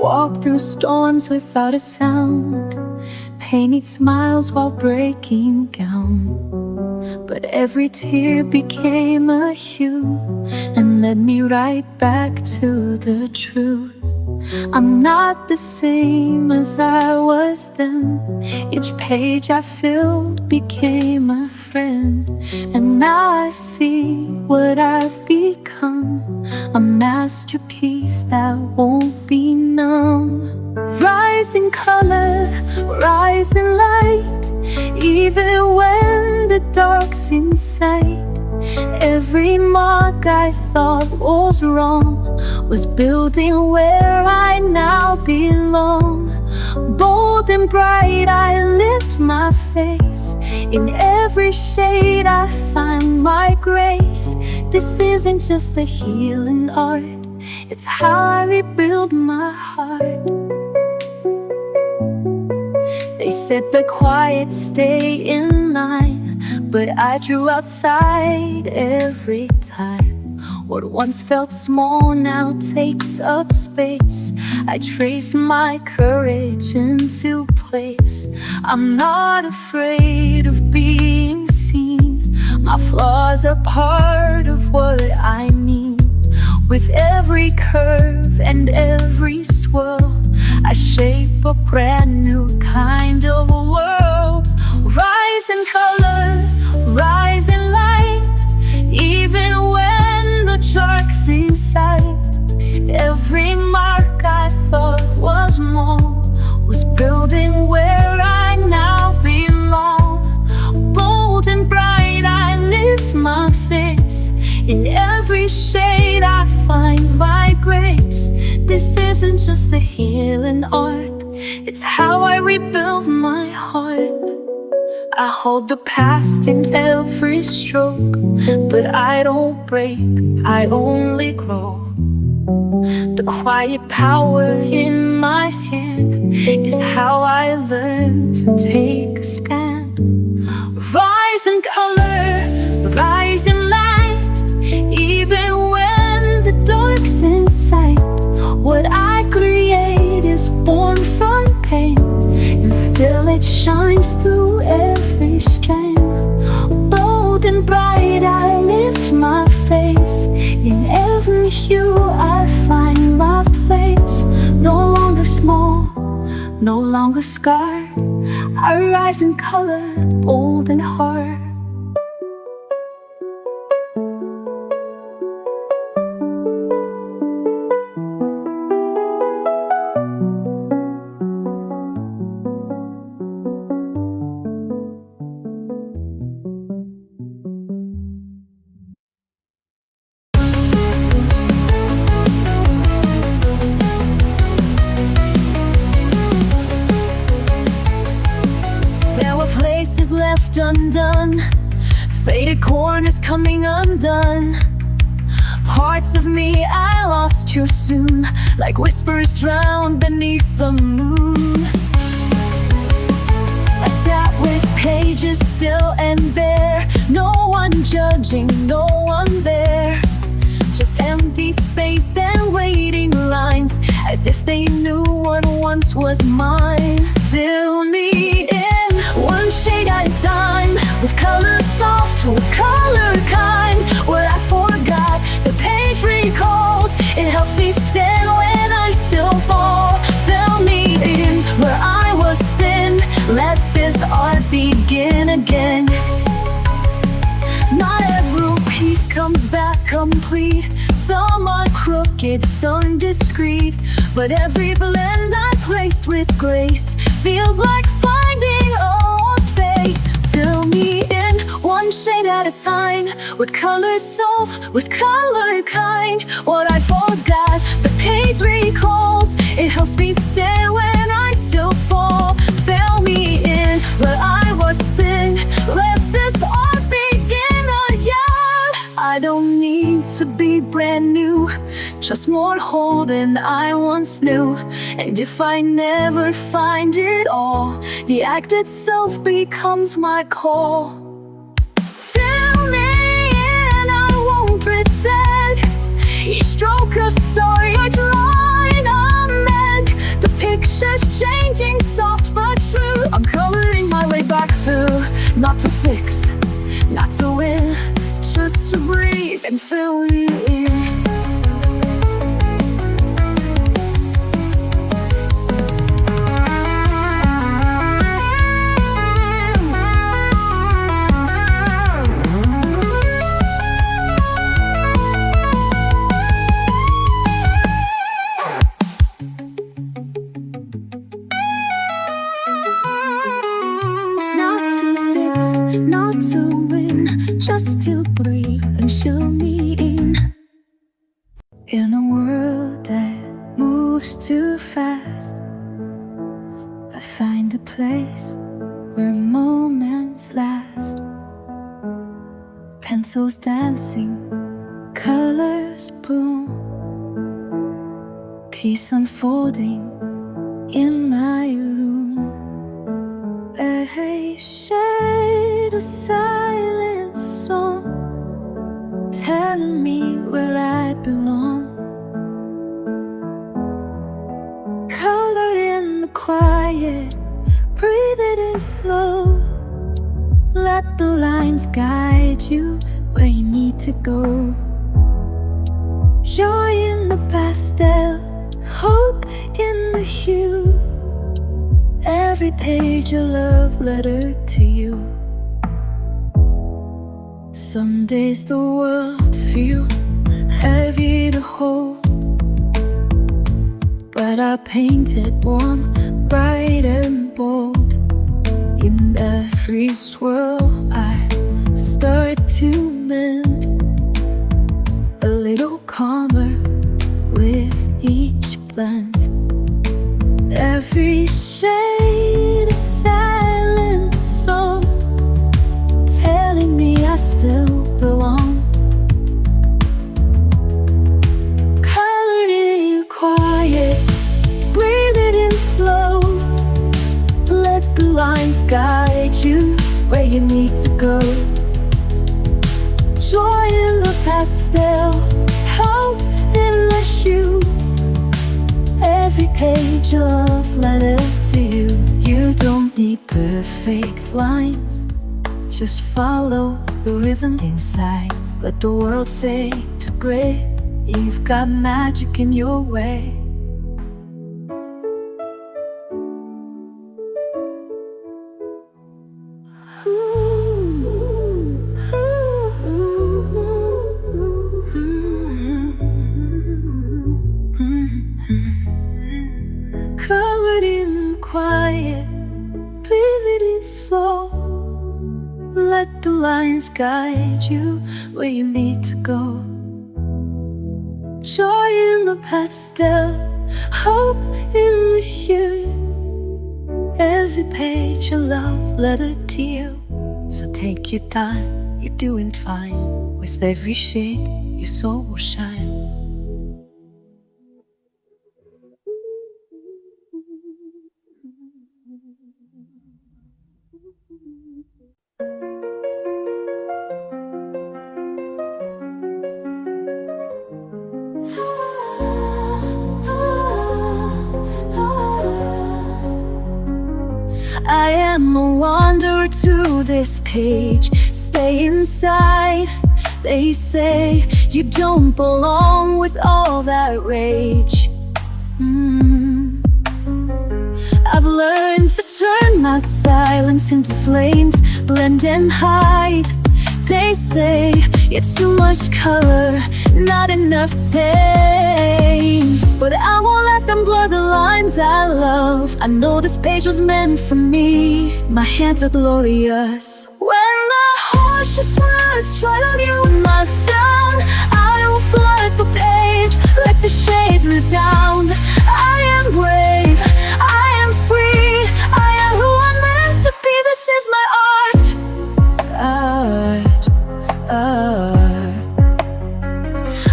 walk through storms without a sound. Painted smiles while breaking down. But every tear became a hue and led me right back to the truth. I'm not the same as I was then. Each page I filled became a friend. And now I see what I've become, a masterpiece that won't be numb. Rise in color, rise in light, even when the dark's in sight. Every mark I thought was wrong was building where I now belong. Bold and bright I lift my face. In every shade I find my grace. This isn't just a healing art, it's how I rebuild my heart. They said the quiet stay in line, but I drew outside every time. What once felt small now takes up space. I trace my courage into place. I'm not afraid of being seen. My flaws are part of what I mean. With every curve and every swirl, I shape a brand new kind of world. Rise in color, rise in light, even when the dark's in sight. Every mark I thought was more was building where I now belong. Bold and bright I lift my face. In every shade I find my grace. This isn't just a healing art, it's how I rebuild my heart. I hold the past in every stroke, but I don't break, I only grow. The quiet power in my hand is how I learn to take a stand. Rise in color, rise in light, even when the dark's in sight. What I create is born from pain, until it shines through every strain. Bold and bright I lift my face. In every hue I find my place. No longer small, no longer scarred. I rise in color, bold and hard. Left undone, faded corners coming undone. Parts of me I lost too soon, like whispers drowned beneath the moon. I sat with pages still and bare, no one judging, no one there. Just empty space and waiting lines, as if they knew what once was mine. Fill me in, one shade at a time, with color soft, with color kind. What I forgot, the page recalls. It helps me stand when I still fall. Fill me in, where I was thin. Let this art begin again. Not every piece comes back complete. Some are crooked, some discreet, but every blend I place with grace feels like finding a lost face. Fill me in, one shade at a time, with color soft, with color kind. What I forgot, the page recalls. It helps me stand when I still fall. Fill me in, where I was thin. Let this art begin again. I don't need to be brand new, just more whole than I once knew. And if I never find it all, the act itself becomes my call. Fill me in, I won't pretend. Each stroke a story, each line a mend. Not to fix, not to win, just to breathe and fill you in. Not to win, just to breathe and show me in. In a world that moves too fast, I find a place where moments last. Pencils dancing, colors bloom, peace unfolding in my room. Every shade a silent song, telling me where I belong. Color in the quiet, breathe it in slow. Let the lines guide you where you need to go. Joy in the pastel, hope in the hue. Every page a love letter to you. Some days the world feels heavy to hold, but I paint it warm, bright and bold. In every swirl I start to mend, a little calmer with each blend. Every shade a silent song, telling me I still belong. Color in quiet, breathe it in slow. Let the lines guide you where you need to go. Joy in the pastel, hope in the hue. Every page a love letter to you. You don't need perfect lines, just follow the rhythm inside. Let the world fade to gray, you've got magic in your way. Colored in quiet, breathe it in slow. Let the lines guide you where you need to go. Joy in the pastel, hope in the hue. Every page a love letter to you. So take your time, you're doing fine. With every shade, your soul will shine. I am a wanderer to this page. Stay inside. They say you don't belong with all that rage. I've learned to turn my silence into flames, blend and hide. They say it's too much color, not enough tame. But I won't let them blur the lines I love. I know this page was meant for me. My hands are glorious. When the horses words try to mute my sound, I will flood the page, let the shades resound. I am brave, I am free, I am who I'm meant to be. This is my art.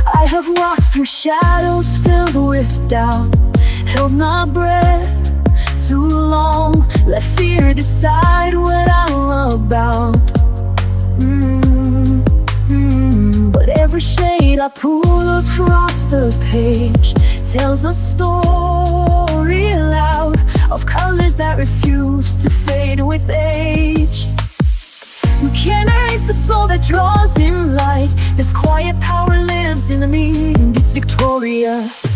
I have walked through shadows filled with doubt, held my breath too long, let fear decide what I'm about. But every shade I pull across the page tells a story loud of colors that refuse to fade with age. You can't erase the soul that draws in light. This quiet power lives in me, and it's victorious.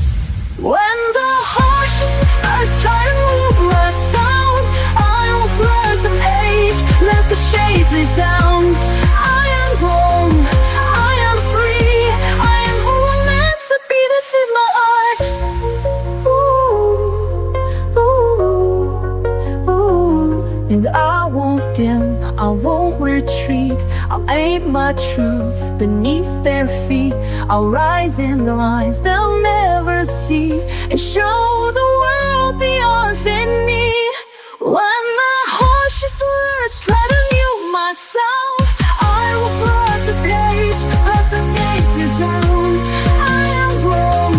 When the harshest earth try to move my sound, I will flood an age, let the shades resound. I am home, I am free, I am who I'm meant to be. This is my art. Ooh, ooh, ooh. And I won't dim, I won't retreat. I'll aim my truth beneath their feet. I'll rise in the lines they'll never see, and show the world the arts in me. When the harshest words try to mute my sound, I will flood the page, let the gates resound. I am grown,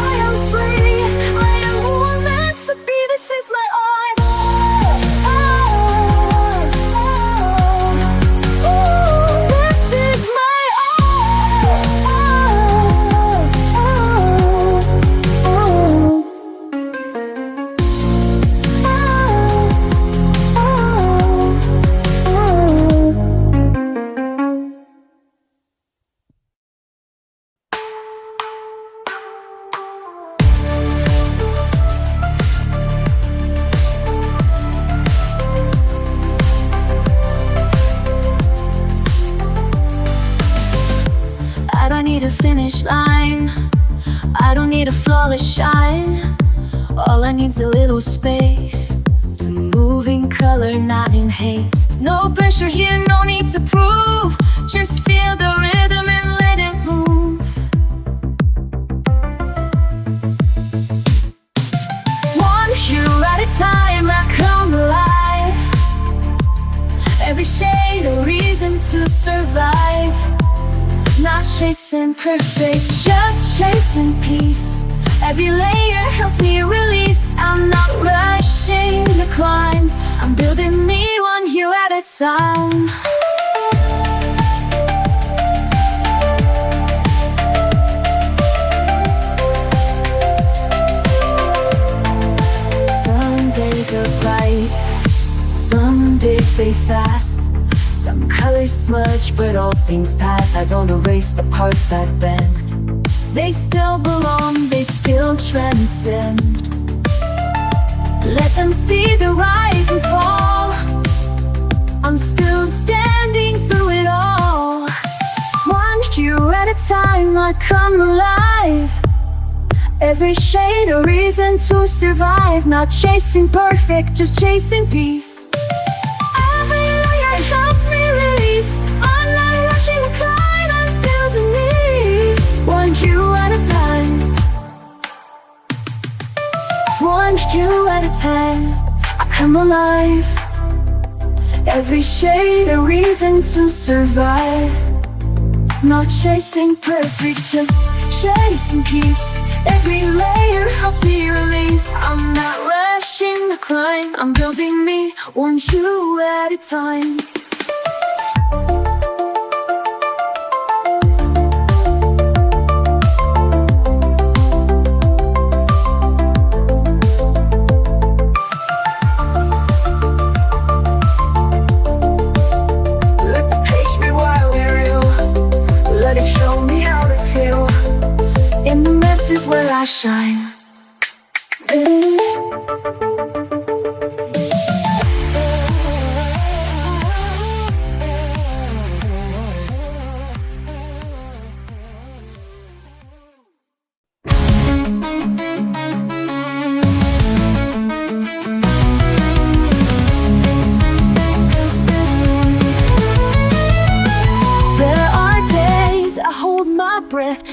I am free, I am who I'm meant to be. This is my art. I don't need a finish line, I don't need a flawless shine. All I need's a little space to move in color, not in haste. No pressure here, no need to prove. Just feel the rhythm and let it move. One hue at a time, I come alive. Every shade a reason to survive. Not chasing perfect, just chasing peace. Every layer helps me release. I'm not rushing the climb, I'm building me one hue at a time. Some days are bright, some days fade fast. Some colors smudge, but all things pass. I don't erase the parts that bend. They still belong, they still transcend. Let them see the rise and fall. I'm still standing through it all. One hue at a time, I come alive. Every shade a reason to survive. Not chasing perfect, just chasing peace. Every layer helps me release. I'm not rushing the climb, I'm building me one hue at a time. One hue at a time, I come alive. Every shade a reason to survive. Not chasing perfect, just chasing peace. Every layer helps me release. I'm not rushing the climb, I'm building me one hue at a time. Let the page be wild and real. Let it show me how to feel. In the mess is where I shine.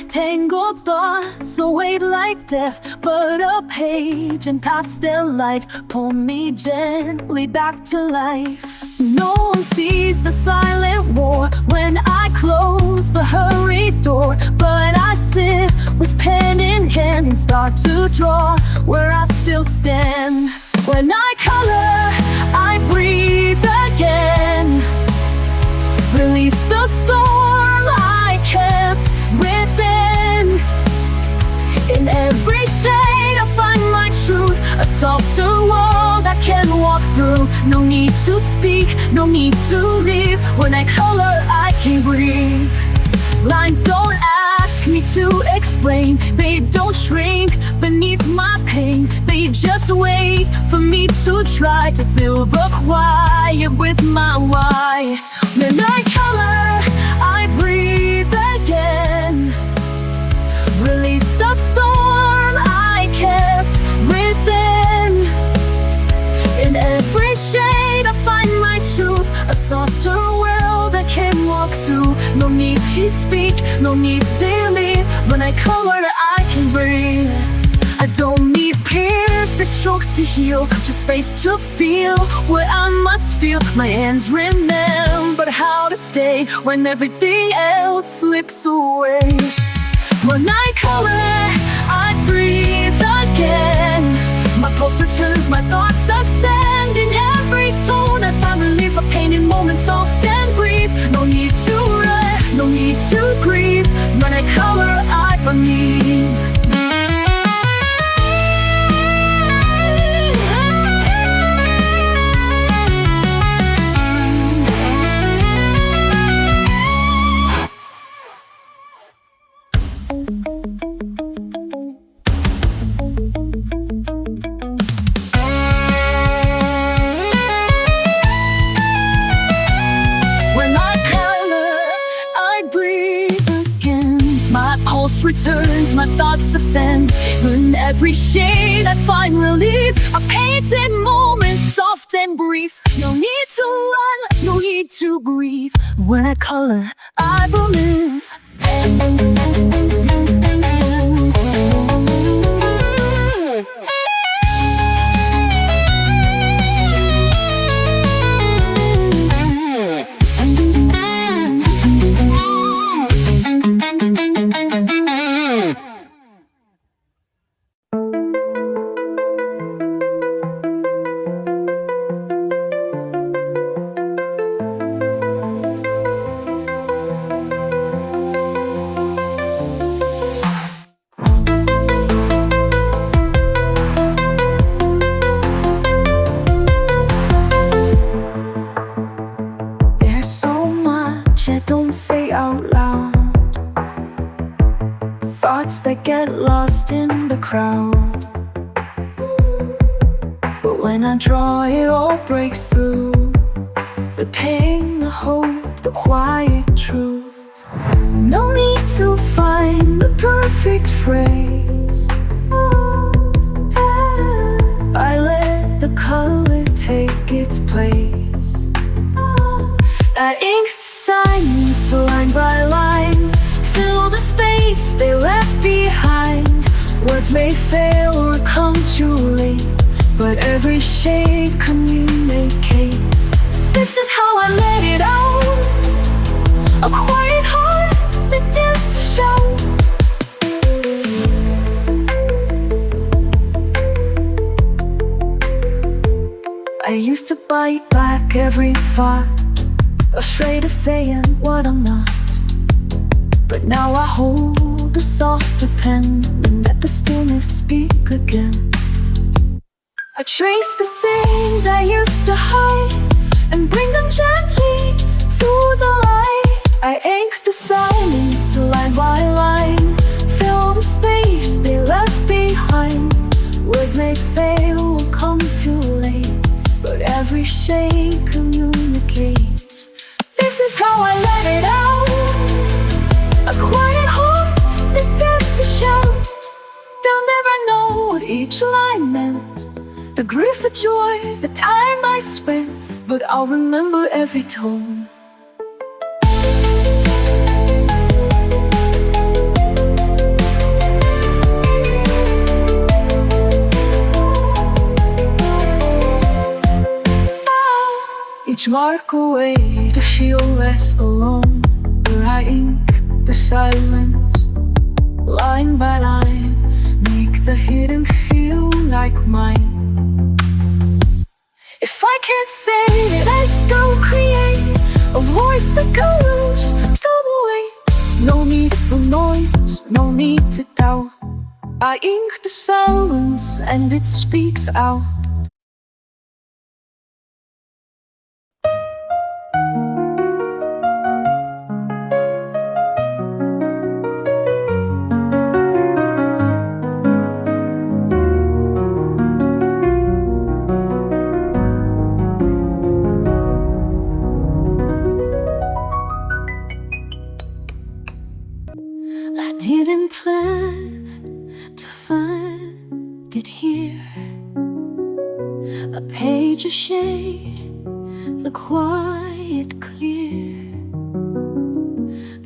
Tangled thoughts away like death, but a page in pastel light pull me gently back to life. No one sees the silent war when I close the hurried door, but I sit with pen in hand and start to draw where I still stand. When I color, I breathe again. Release the storm I kept within. In every shade I find my truth, a softer world I can walk walk through. No need to speak, no need to leave. When I color, I can breathe. Lines don't ask me to explain. They don't shrink beneath my pain. They just wait for me to try to fill the quiet with my why. When I color, I breathe again. Release the storm I kept within. In every shade I find my truth, a softer world I can walk through. No need to speak, no need to leave. When I color, I can breathe. I don't need perfect strokes to heal, just space to feel what I must feel. My hands remembered how to stay when everything else slips away. When I color, I breathe again. My pulse returns, my thoughts ascend. In every tone I find relief, a pain in moments soft and brief. No need to run, no need to grieve. When I color, I believe. Returns, my thoughts ascend. In every shade I find relief, a painted moment, soft and brief. No need to run, no need to grieve. When I color, I believe. Say out loud, thoughts that get lost in the crowd. But when I draw, it all breaks through. The pain, the hope, the quiet truth. No need to find the perfect phrase. I let the color take its place. That ink's silence, line by line, fill the space they left behind. Words may fail or come too late, but every shade communicates. This is how I let it out, a quiet heart that dares to shout. I used to bite back every thought, afraid of saying what I'm not. But now I hold a softer pen and let the stillness speak again. I trace the scenes I used to hide and bring them gently to the light. I ink the silence line by line, fill the space they left behind. Words may fail or come too late, but every shade communicates. This is how I let it out, a quiet heart that dares to shout. They'll never know what each line meant, the grief, the joy, the time I spent, but I'll remember every tone. Each mark a way to feel less alone. Where I ink the silence, line by line, make the hidden feel like mine. If I can't say it, I still create a voice that goes through the way. No need for noise, no need to doubt. I ink the silence and it speaks out. didn't plan to find it here. A page, a shade, the quiet clear.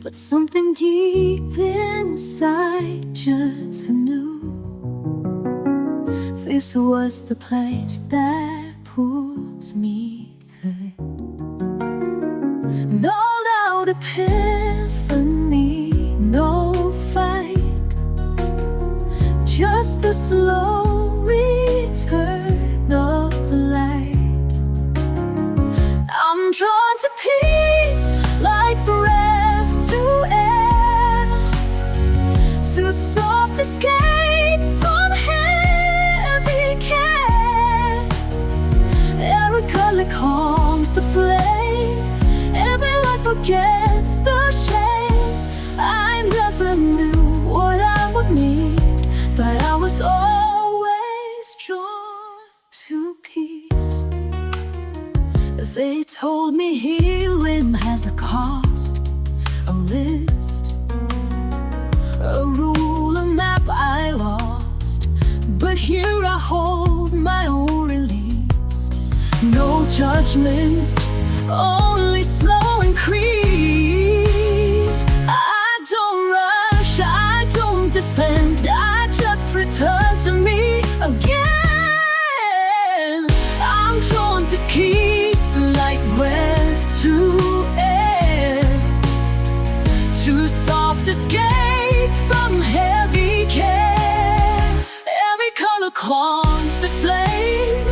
But something deep inside just knew this was the place that pulls me through. No loud epiphany, no fight, just the slow return of the light. I'm drawn to peace like breath to air, to soft escape from heavy care. Every color calms the flame, every light forgets the shame. I never knew what I would need, but I was always drawn to peace. They told me healing has a cost, a list, a rule, a map I lost. But here I hold my own release. No judgment, only slow increase. I don't rush, I don't defend, I just return to me again. I'm drawn to peace like breath to air, to soft escape from heavy care. Every color calms the flame,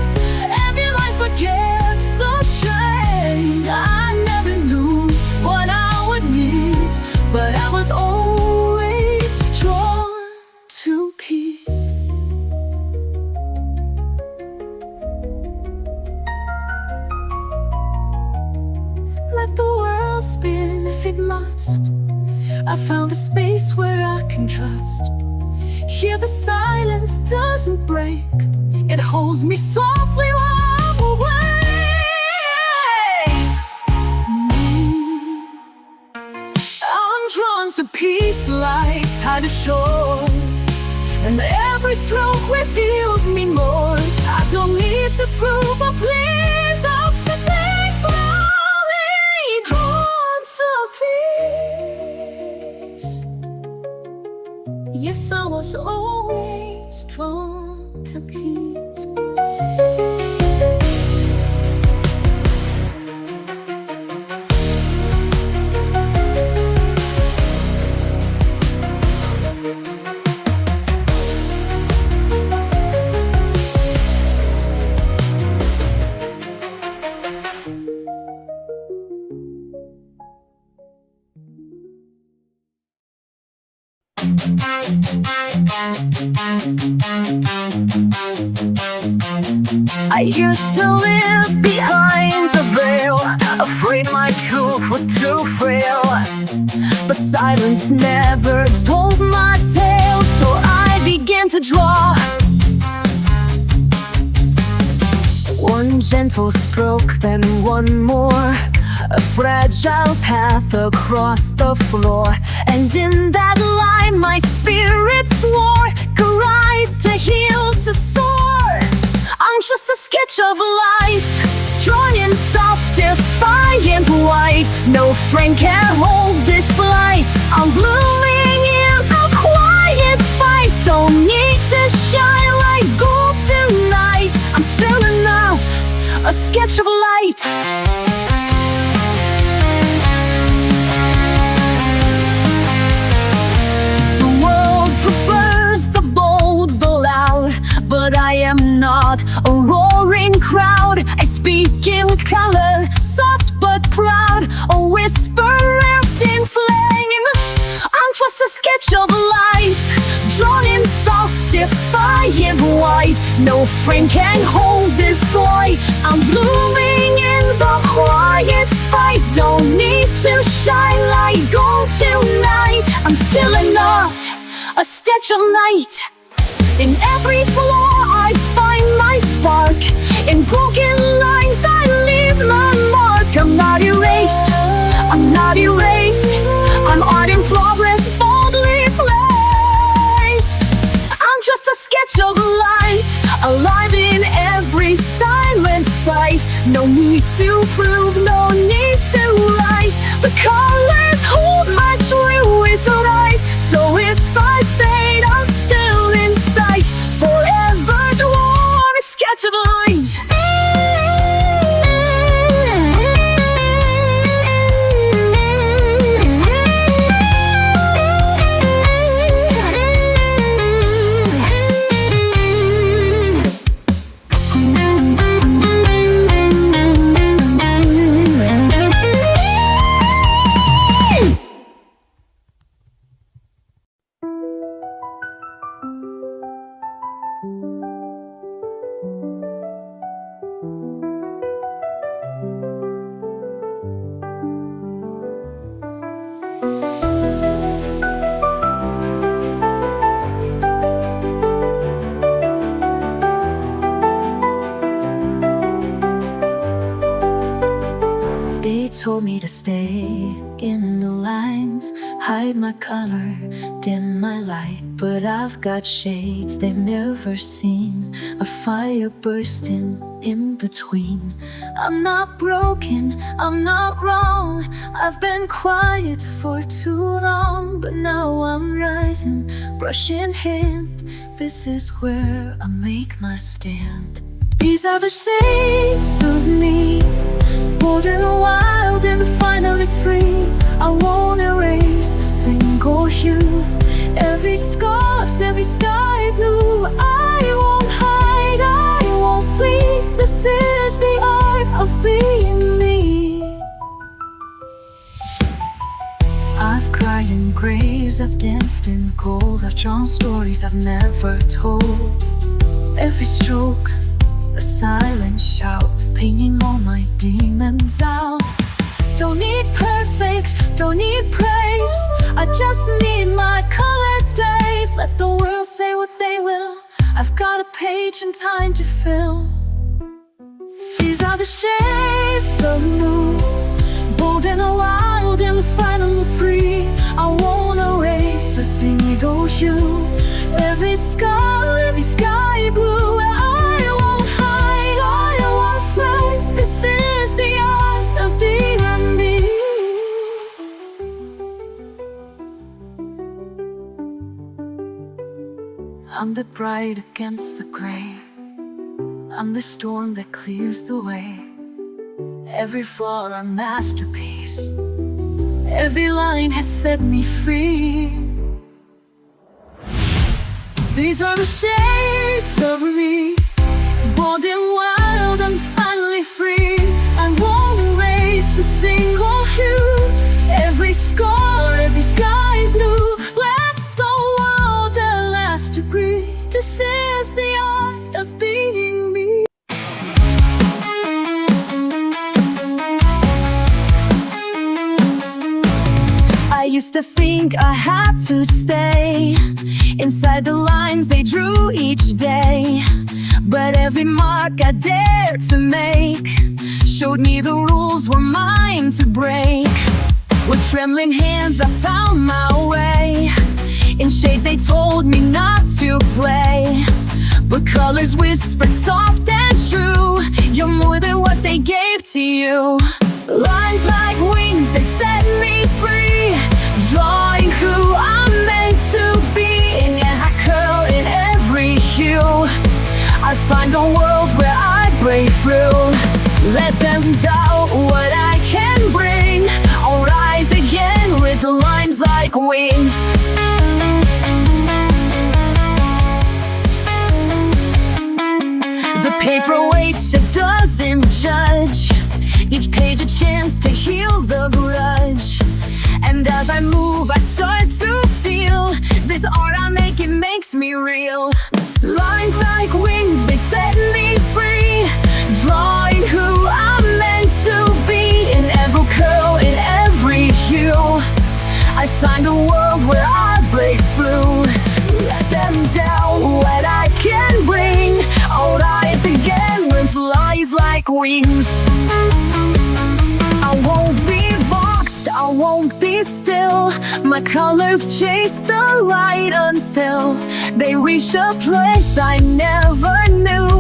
every light forgets the shame. I never knew what I would need, but I was always drawn to peace. Let the world spin if it must. I found a space where I can trust. Here the silence doesn't break, it holds me softly while I'm away. I'm drawn to peace like tide ashore, and every stroke reveals me more. I don't need to prove a please, I'll simply slowly drawn to peace. Yes, I was always drawn to peace. I used to live behind the veil, afraid my truth was too frail. But silence never told my tale, so I began to draw. One gentle stroke, then one more, a fragile path across the floor. And in that line my spirit swore, could rise to heal, to soar. I'm just a sketch of light, drawn in soft, defiant white. No friend can hold this flight. I'm blooming in a quiet fight. Don't need to shine like gold tonight. I'm still enough, a sketch of light. But I am not a roaring crowd. I speak in color, soft but proud, a whisper wrapped in flame. I'm just a sketch of light, drawn in soft, defiant white. No friend can hold this void. I'm blooming in the quiet fight. Don't need to shine like gold tonight. I'm still enough, a sketch of light. In every flaw I find my spark. In broken lines I leave my mark. I'm not erased, I'm not erased. I'm art in progress, boldly placed. of light, alive in every silent fight. No need to prove, no need to lie. The colors hold my true is right. So if I fade, I'm still in sight. Forever drawn a sketch of lines. They told me to stay in the lines, hide my color, dim my light. But I've got shades they've never seen, a fire bursting in between. I'm not broken, I'm not wrong. I've been quiet for too long, but now I'm rising, brush in hand. This is where I make my stand. These are the shades of me, bold and wild and finally free. I won't erase a single hue, every scar's, every sky blue. I won't hide, I won't flee. This is the art of being me. I've cried in grays, I've danced in gold, I've drawn stories I've never told. Every stroke, a silent shout, painting all my demons out. Don't need perfect, don't need praise, I just need my colored days. Let the world say what they will, I've got a page and time to fill. These are the shades of blue, bold and wild and finally free. I won't erase a single hue, every scar, every sky blue. This is the art of being me. I'm the bright against the gray, I'm the storm that clears the way. Every flaw a masterpiece, every line has set me free. These are the shades of me, bold and wild and finally free. I won't erase a single hue, every scar, every sky blue. Let the world at last agree, this is the art of being me. I used to think I had to stay inside the lines they drew each day, but every mark I dared to make showed me the rules were mine to break. With trembling hands I found my way, in shades they told me not to play, but colors whispered soft and true, you're more than what they gave to you. Lines like wings, they set me free, drawing who I'm meant to be. And I curl in every hue, I find a world where I break through. Let them doubt what I can bring, I'll rise again with the lines like wings. The paper waits, it doesn't judge, each page a chance to heal the grudge. And as I move, I start to feel this art I make, it makes me real. Lines like wings, they set me free, drawing who I'm meant to be. In every curl, in every hue, I find a world where I break through. Let them doubt what I can bring, I'll rise again with lies like wings. I won't be boxed, I won't be me still. My colors chase the light until they reach a place I never knew.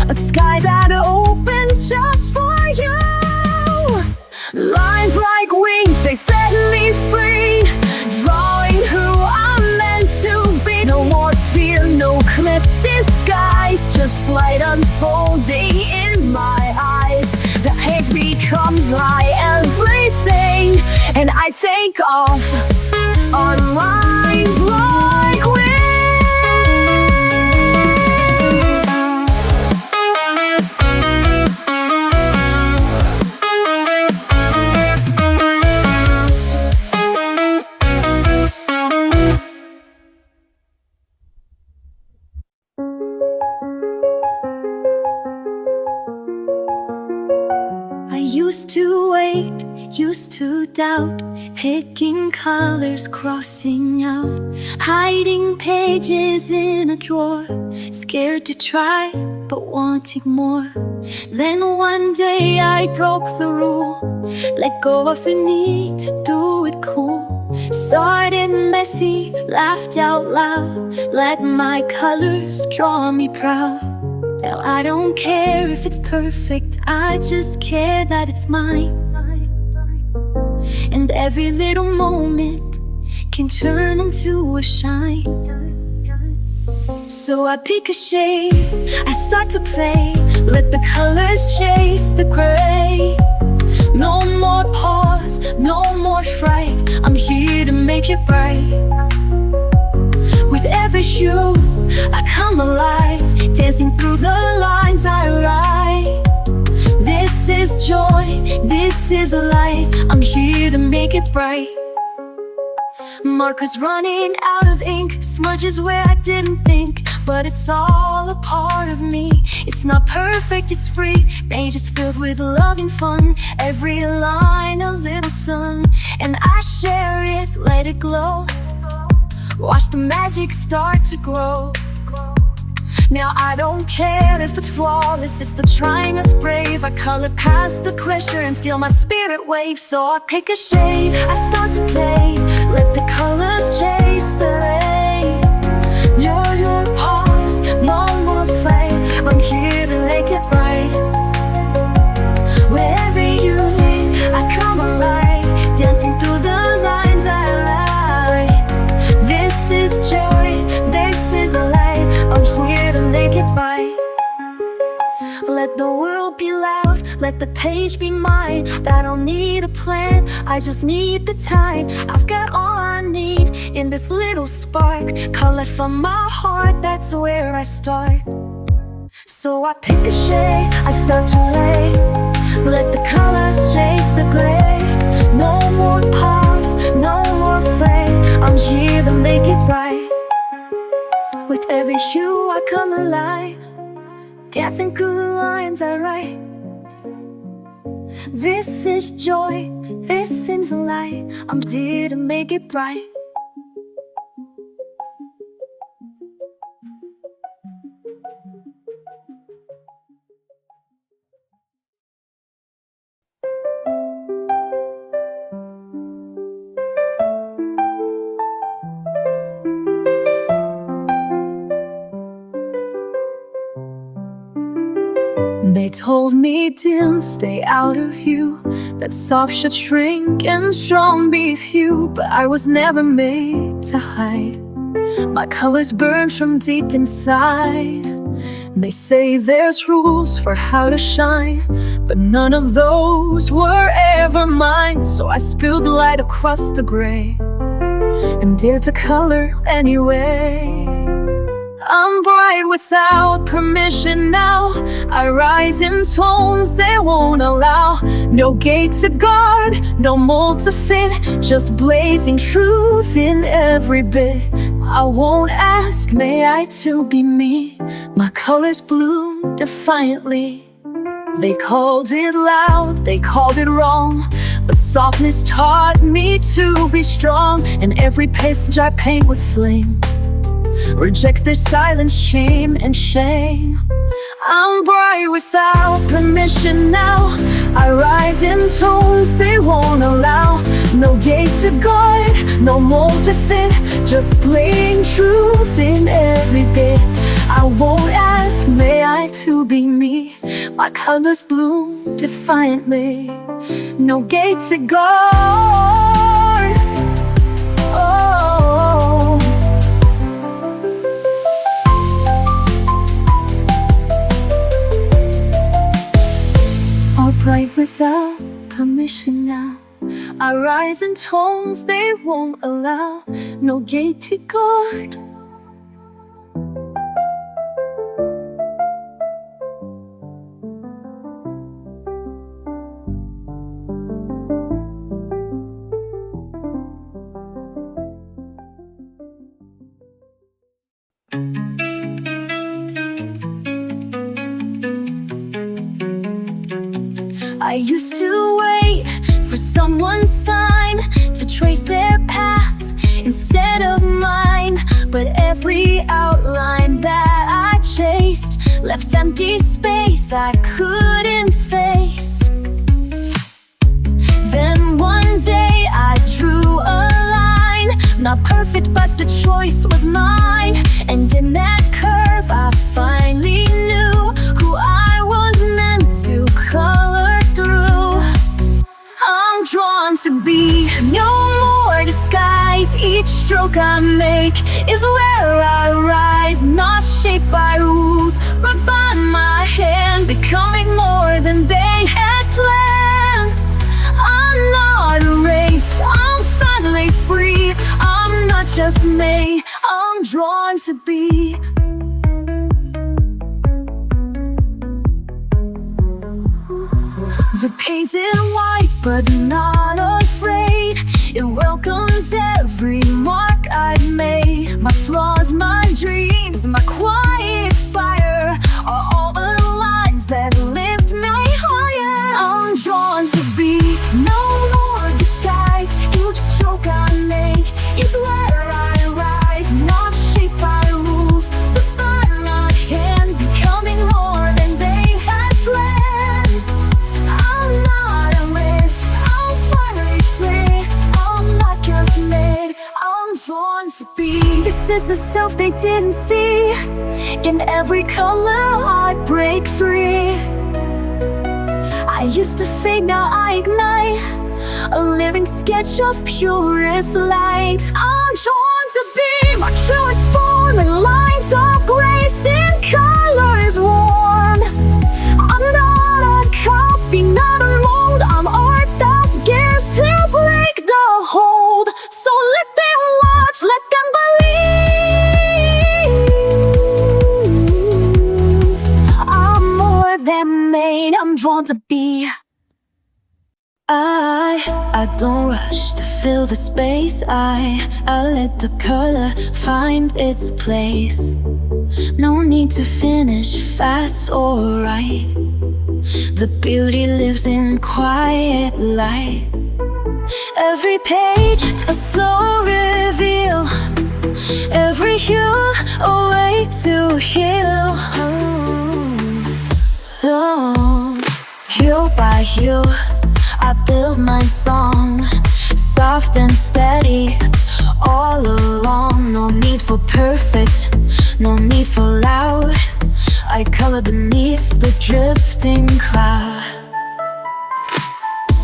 A sky that opens just for you. Lines like wings, they set me free, drawing who I'm meant to be. No more fear, no clip disguise, just flight unfolding in my eyes. The page becomes my everything, and I take off on lines like wings. Used to wait, used to doubt, picking colors, crossing out, hiding pages in a drawer, scared to try, but wanting more. Then one day I broke the rule, let go of the need to do it cool. Started messy, laughed out loud, let my colors draw me proud. Now I don't care if it's perfect, I just care that it's mine. And every little moment can turn into a shine. So I pick a shade, I start to play, let the colors chase the gray. No more pause, no more fright, I'm here to make it bright. With every hue, I come alive, dancing through the lines I write. This is joy, this is a light, I'm here to make it bright. Markers running out of ink, smudges where I didn't think, but it's all a part of me. It's not perfect, it's free, pages filled with love and fun. Every line a little sun, and I share it, let it glow. Watch the magic start to grow. Now I don't care if it's flawless, it's the trying that's brave. I color past the pressure and feel my spirit wave. So I pick a shade, I start to play, let the colors chase the rain. Your pause, no more fight, I'm here to make it right. Wherever you lead, I come alive, dancing through those lines I write. This is joy, this is a light, I'm here to make it right. Let the world be loud, let the page be mine. I don't need a plan, I just need the time. I've got all I need in this little spark, color from my heart, that's where I start. So I pick a shade, I start to lay, let the colors chase the gray. No more pause, no more frame, I'm here to make it right. With every hue I come alive, dancing through the lines I write. This is joy, this is a light, I'm here to make it bright. They told me dim, stay out of view, that soft should shrink and strong be few. But I was never made to hide, my colors burn from deep inside. They say there's rules for how to shine, but none of those were ever mine. So I spilled light across the gray and dared to color anyway. I'm bright without permission now, I rise in tones they won't allow. No gate to guard, no mold to fit, just blazing truth in every bit. I won't ask, may I too be me? My colors bloom defiantly. They called it loud, they called it wrong, but softness taught me to be strong. And every passage I paint with flame rejects their silence, shame and shame. I'm bright without permission now, I rise in tones they won't allow. No gate to guard, no mold to fit, just plain truth in every bit. I won't ask, may I to be me? My colors bloom defiantly. No gate to guard. Oh. All bright without permission now. I rise in tones they won't allow. No gate to guard. I used to wait for someone's sign to trace their path instead of mine. But every outline that I chased left empty space I couldn't face. Then one day I drew a line, not perfect but the choice was mine. And in that curve I finally knew who I was meant to color through. I'm drawn to be, no more disguise. Each stroke I make is where I rise, not shaped by rules, but by my hand, becoming more than they had planned. I'm not erased, I'm finally free. I'm not just me, I'm drawn to be. The painted white, but not afraid. It welcomes every mark I've made. My flaws, my dreams, my quiet fire are all the lines that lift me higher. I'm drawn to be, no more disguise. Each stroke I make is where I rise, not shaped by rules, but by my hand, becoming more than they had planned. I'm not a risk, I'm finally free. I'm not just made, I'm drawn to be. This is the self they didn't see. In every color I break free. I used to fade, now I ignite, a living sketch of purest light. I'm drawn to be my truest form, in lines of grace in colors warm. I'm not a copy, not a mold. I'm art that dares to break the hold. So let them watch, let them believe. I'm more than made, I'm drawn to be. I don't rush to fill the space. I let the color find its place. No need to finish fast or right. The beauty lives in quiet light. Every page a slow reveal, every hue a way to heal. Oh, hue by hue I build my song, soft and steady all along. No need for perfect, no need for loud. I color beneath the drifting cloud.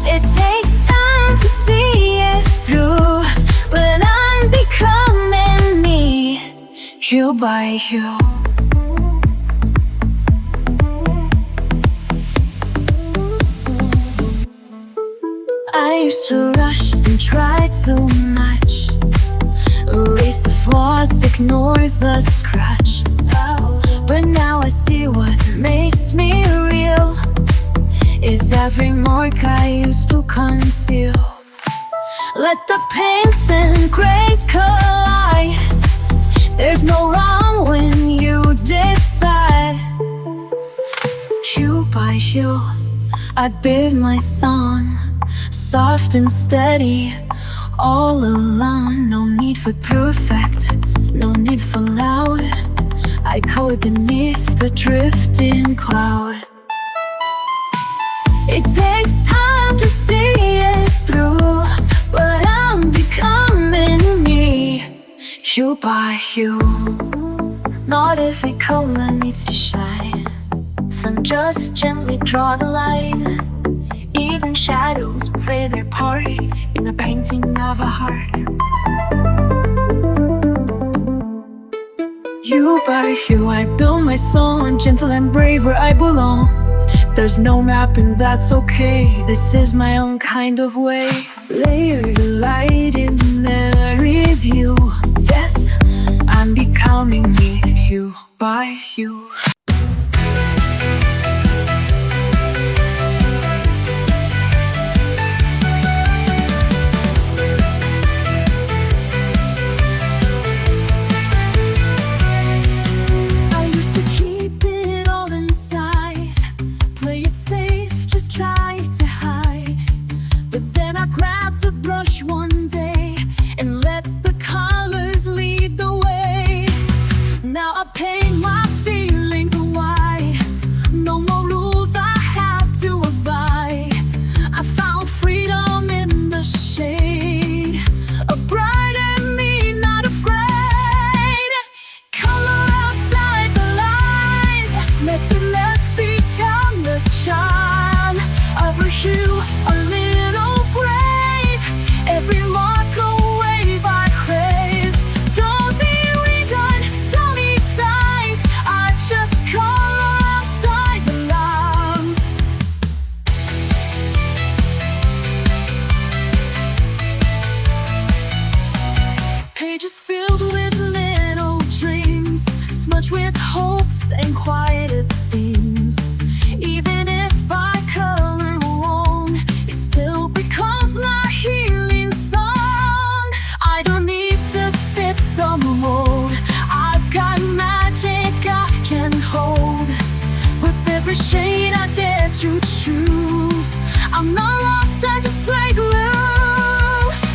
It takes time to see it through, but I'm becoming me, hue by hue. I used to rush and try too much, erase the flaws, ignore the scratch. But now I see what makes me real is every mark I used to conceal. Let the pinks and grays collide. There's no wrong when you decide. Hue by hue I build my song, soft and steady all along. No need for perfect, no need for loud. I color beneath the drifting cloud. It takes hue by hue. Not every color needs to shine. Sun just gently draw the line. Even shadows play their part in the painting of a heart. Hue by hue, I build my song, gentle and brave where I belong. There's no map and that's okay. This is my own kind of way. Layer the light in every view. Yes, I'm becoming me, hue by hue. Pages filled with little dreams, smudged with hopes and quieted themes. Even if I color wrong, it still becomes my healing song. I don't need to fit the mold. I've got magic I can hold. With every shade I dare to choose, I'm not lost, I just break loose.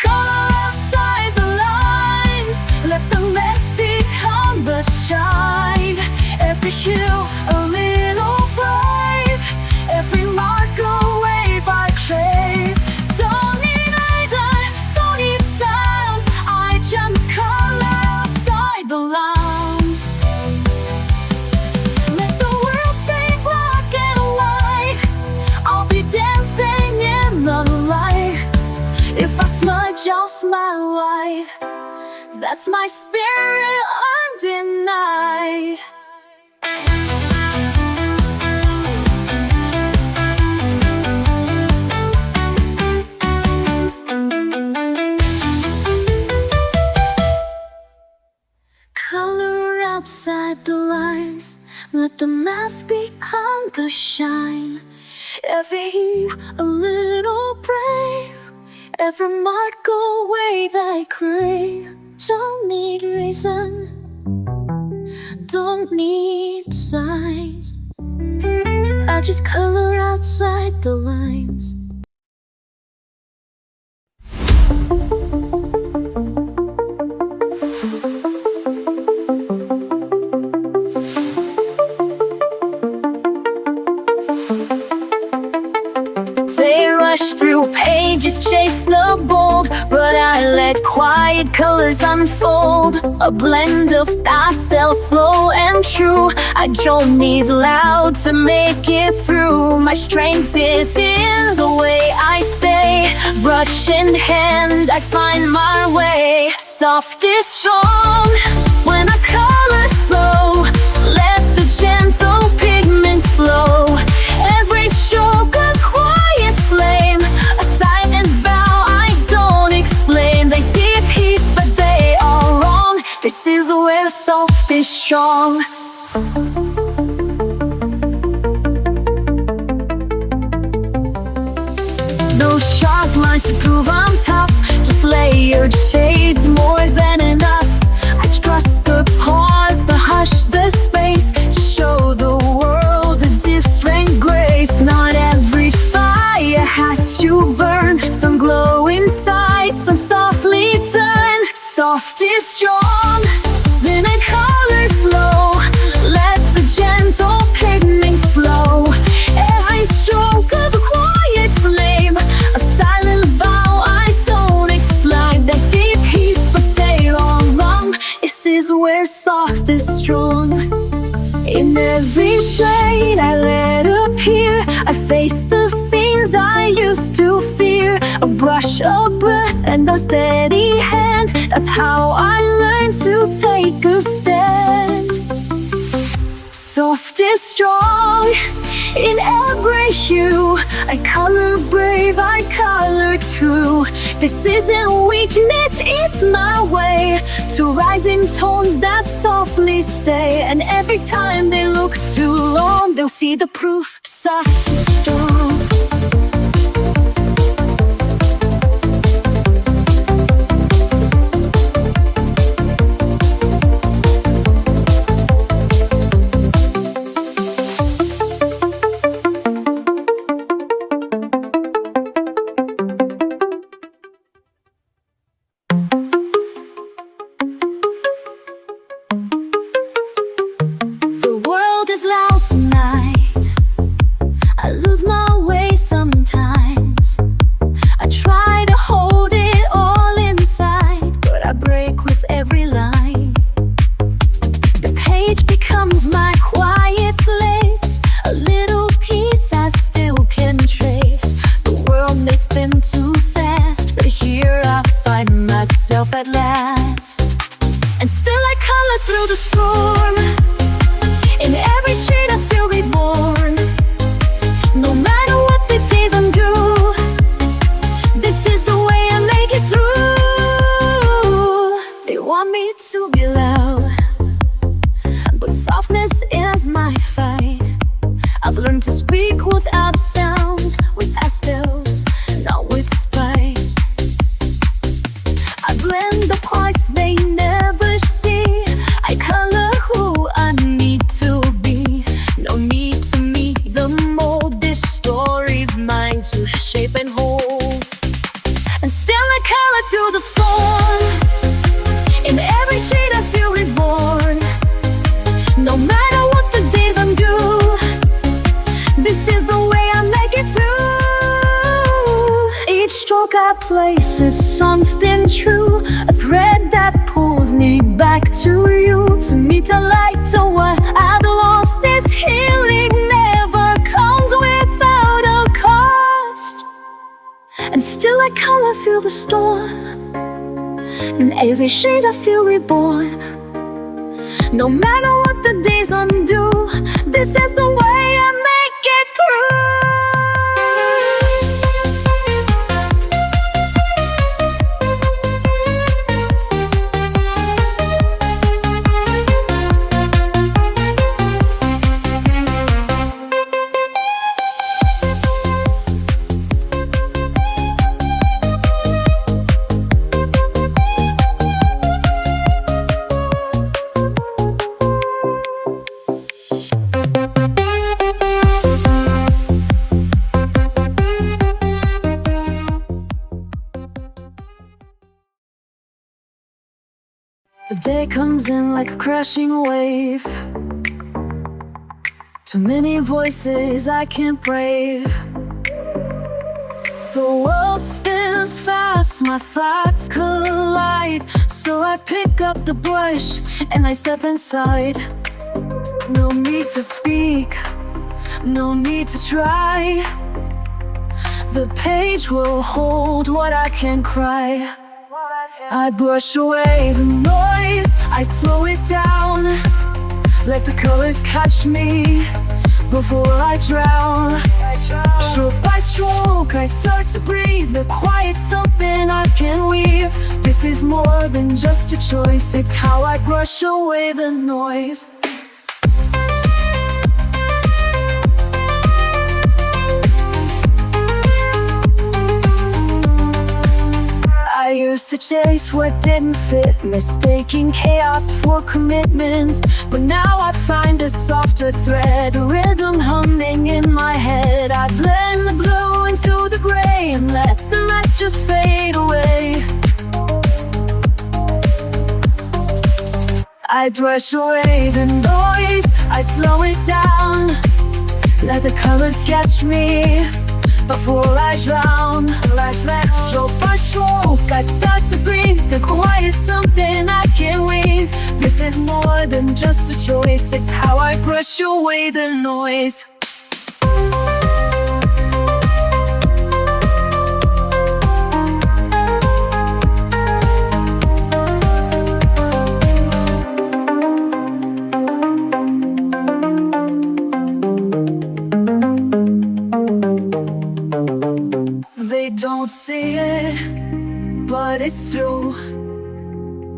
Color outside the lines, let the mess become the shine. Every hue a little brave, every mark a wave I crave. Don't need reason, don't need styles, I just color outside the lines. Let the world stay black and white, I'll be dancing in the light. If I smudge, I'll smile wide. That's my spirit undenied. Color outside the lines, let the mask become the shine. Every hue a little brave, every mark a wave I crave. Don't need reason, don't need signs, I just color outside the lines. They rush through pages, chase the bold, but I let quiet colors unfold. A blend of pastels, slow and true. I don't need loud to make it through. My strength is in the way I stay. Brush in hand, I find my way. Soft is strong when I color slow. Let the gentle pigments flow. Every stroke a quiet flame, a silent vow I don't explain. They see peace but they are wrong. This is where soft is strong. No sharp lines to prove I'm tough, just layered shades more than enough. I trust the pause, the hush, the space, to show the world a different grace. Not every fire has to burn, some glow inside, some softly turn. Soft is strong, then I color slow. Let the gentle pigments flow. Every stroke of a quiet flame, a silent vow I don't explain. They see peace but they a steady hand. That's how I learned to take a stand. Soft is strong in every hue. I color brave, I color true. This isn't weakness, it's my way to rise in tones that softly stay. And every time they look too long, they'll see the proof. Soft and strong. At last, and still I color through the storm. In every shade I feel reborn. No matter what the days undo, this is the way I make it through. They want me to be loud, but softness is my fight. I've learned to speak without sound, with pastels, not with spite. I blend the parts they never see. I color who I need to be. No need to meet the mold. This story's mine to shape and hold. And still I color through the storm. In every shade I feel reborn. No matter what the days undo, this is the way I make it through. Each stroke I place is something true, a thread that pulls me back to you, to meet a light to what I've lost. This healing never comes without a cost. And still I color through the storm. In every shade I feel reborn. No matter what the days undo, this is the way I make it through. The day comes in like a crashing wave. Too many voices I can't brave. The world spins fast, my thoughts collide. So I pick up the brush and I step inside. No need to speak, no need to try. The page will hold what I can cry. I brush away the noise, I slow it down. Let the colors catch me before I drown. Stroke by stroke, I start to breathe. The quiet's something I can weave. This is more than just a choice, it's how I brush away the noise. I used to chase what didn't fit, mistaking chaos for commitment. But now I find a softer thread, a rhythm humming in my head. I blend the blue into the gray and let the rest just fade away. I brush away the noise, I slow it down. Let the colors catch me before I drown. Stroke by stroke, I start to breathe. The quiet's something I can't weave. This is more than just a choice, it's how I brush away the noise. it's through.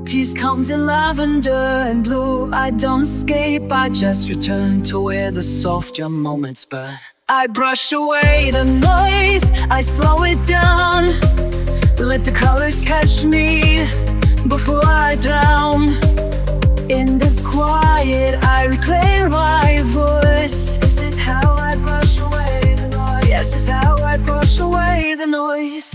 Peace comes in lavender and blue. I don't escape, I just return to where the softer moments burn. I brush away the noise, I slow it down. Let the colors catch me before I drown. In this quiet, I reclaim my voice. This is how I brush away the noise. Yes, this is how I brush away the noise.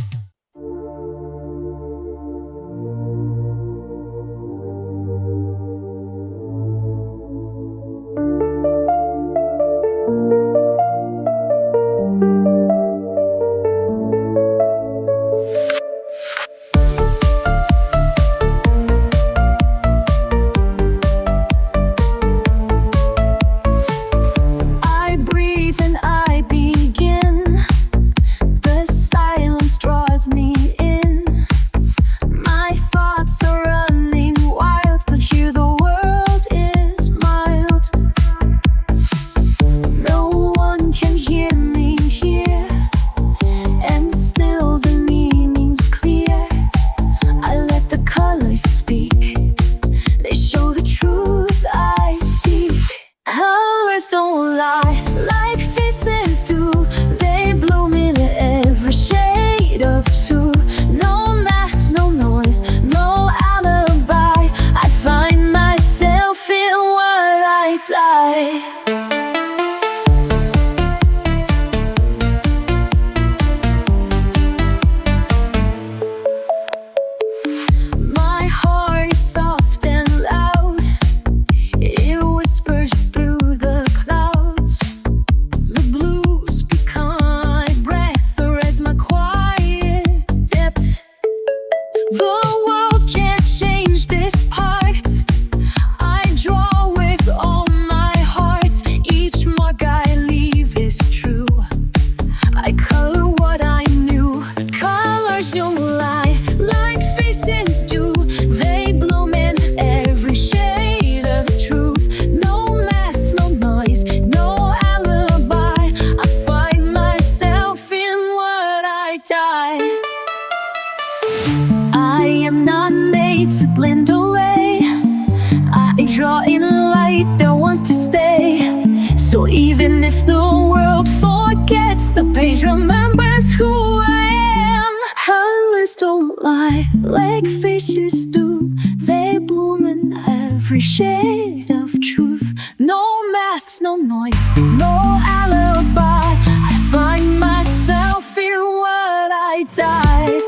Don't lie like faces do. They bloom in every shade of truth. No masks, no noise, no alibi. I find myself in what I die. My heart is soft and loud. It whispers through the clouds. The blues become my breath, erase my quiet depth. The world can't change this part. I draw with all my heart. Each mark I leave is true. I color what I knew. Colors don't lie like faces do. They bloom in every shade of truth. No mask, no noise, no alibi. I find myself in what I die. I am not made to blend away. I draw in light that wants to stay. So even if the world forgets, the page remembers who I am. Colors don't lie like faces do. They bloom in every shade of truth. No masks, no noise, no alibi. I find myself in what I die.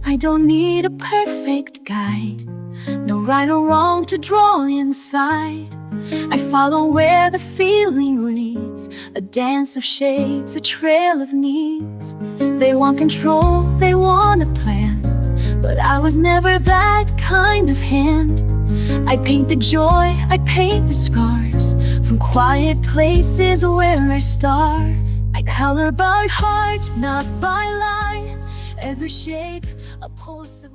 I don't need a perfect guide, no right or wrong to draw inside. I follow where the feeling leads, a dance of shades, a trail of needs. They want control, they want a plan, but I was never that kind of hand. I paint the joy, I paint the scars, from quiet places where I star. I color by heart, not by line. Every shape, a pulse of